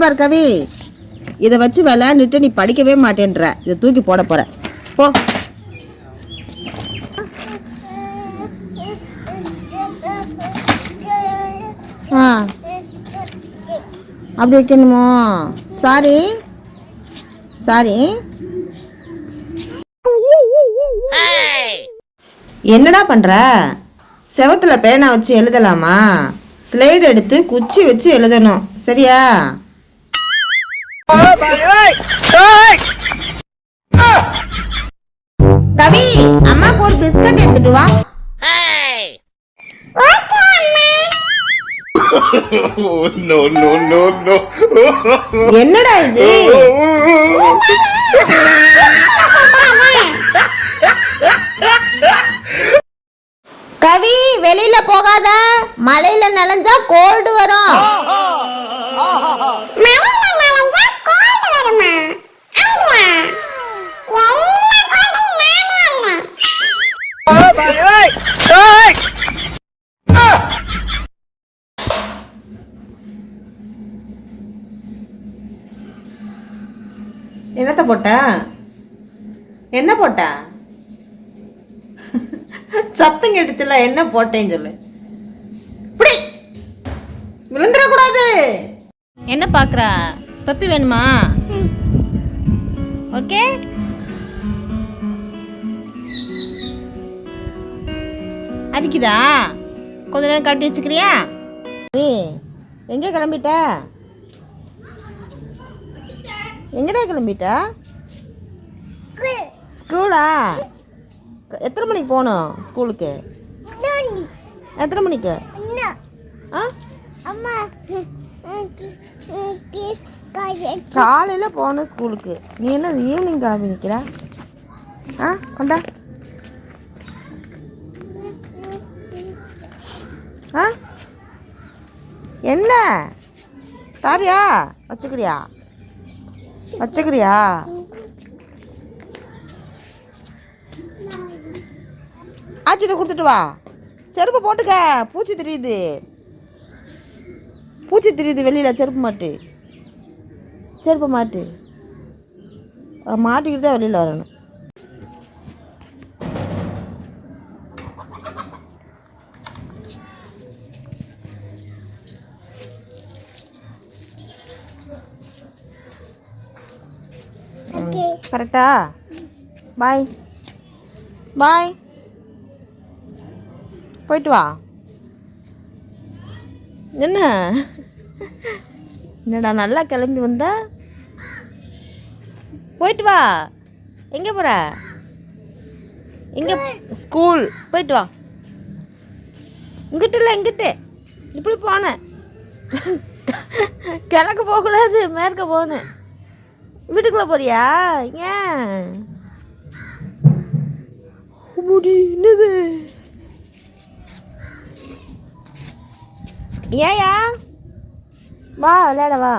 பாரு கவி, இதை வச்சு விளையாண்டுட்டு நீ படிக்கவே மாட்டேன்ற. இதை தூக்கி போட போற போ. அப்படி வைக்கணுமோ? Sorry sorry. என்னடா பண்ற? செவத்துல பேனா வச்சு எழுதலாமா? ஸ்லைடு எடுத்து குச்சி வச்சு எழுதணும், சரியா? கவி, அம்மாக்கு ஒரு பிஸ்கட் எடுத்துட்டு வா. என்னடா இது? கவி, வெளியில போகாத, மழையில நனைஞ்சா கோல்டு வரும். என்னத்த போட்ட? என்ன போட்ட? சத்தம் கேட்டுச்சுல, என்ன போட்டேன்னு சொல்லு. விழுந்துடக்கூடாது. என்ன பாக்குறா? தொப்பி வேணுமா? ஓகே. அடிக்குதா? கொஞ்ச நேரம் கட்டி வச்சுக்கிறியா? எங்க கிளம்பிட்ட? எங்கடா கிளம்பிட்ட? ஸ்கூலா? எத்தனை மணிக்கு போகணும் ஸ்கூலுக்கு? எத்தனை மணிக்கு? காலையில் போகணும் ஸ்கூலுக்கு. நீ என்ன ஈவினிங் கிளம்பி நிற்கிற? கொண்டா. என்ன தாரியா? வச்சுக்கிறியா? ஆச்சிட்ட கொடுத்துட்டு வா. செருப்பு போட்டுக்க, பூச்சி தெரியுது வெளியில். செருப்பு மாட்டு மாட்டிக்கிட்டு தான் வெளியில் வரணும். கரெக்டா? பாய் போயிட்டு வா. என்னடா நல்லா கிளம்பி வந்த? போயிட்டு வா. எங்கே போகிற? எங்கே? ஸ்கூல் போயிட்டு வா. இங்கிட்ட இல்லை, இங்கிட்டு இப்படி போனேன். கிழக்கு போகக்கூடாது, மேற்க போனேன். வீட்டுக்குள்ளே போறியா? ஏன் முடி என்னது? ஏயா வா, விளையாட வா.